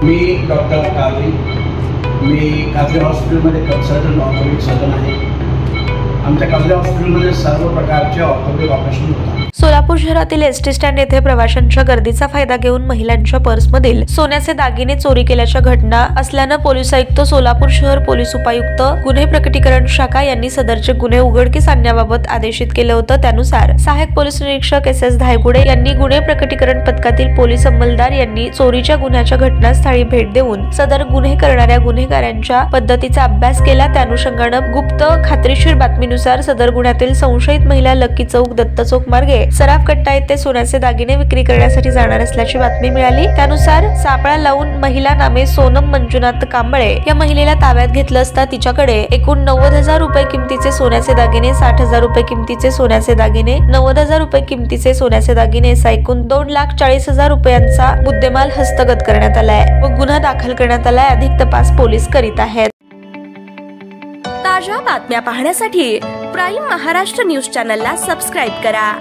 मी doctor Qadri, मी कादरी हॉस्पिटलमध्ये consultant orthopaedic surgeon आहे। आमच्या कादरी हॉस्पिटलमध्ये सर्व प्रकारचे ऑर्थोपेडिक ऑपरेशन होतात। सोलापूर शहरातील एसटी स्टँड येथे प्रवाशांच्या गर्दीचा फायदा घेऊन महिलांच्या पर्समधील सोन्याचे दागिने चोरी केल्याच्या घटना असल्यानं पोलीस आयुक्त, सोलापूर शहर पोलीस उपायुक्त, गुन्हे प्रकटीकरण शाखा यांनी सदरचे गुन्हे उघडकीस आणण्याबाबत आदेशित केले होतं। त्यानुसार सहाय्यक पोलीस निरीक्षक SS धायगुडे यांनी गुन्हे प्रकटीकरण पथकातील पोलीस अंमलदार यांनी चोरीच्या गुन्ह्याच्या घटनास्थळी भेट देऊन सदर गुन्हे करणाऱ्या गुन्हेगारांच्या पद्धतीचा अभ्यास केला। त्या अनुषंगानं गुप्त खात्रीशीर बातमीनुसार सदर गुन्ह्यातील संशयित महिला लक्की चौक, दत्त चौक मार्गे सराफ कट्टा येथे सोन्याचे दागिने विक्री करण्यासाठी जाणार असल्याची बातमी मिळाली। त्यानुसार सापळा लावून महिला नामे सोनम मंजुनाथ कांबळे या महिलेला ताब्यात घेतलं असता तिच्याकडे एकूण 90,000 रुपये किमतीचे सोन्याचे दागिने, 60,000 रुपये किमतीचे सोन्याचे दागिने, 90,000 रुपये किमतीचे सोन्याचे दागिने असा एकूण 2,40,000 रुपयांचा मुद्देमाल हस्तगत करण्यात आलाय व गुन्हा दाखल करण्यात आलाय। अधिक तपास पोलीस करीत आहेत। ताज्या बातम्या पाहण्यासाठी प्राईम महाराष्ट्र न्यूज चॅनलला सबस्क्राईब करा।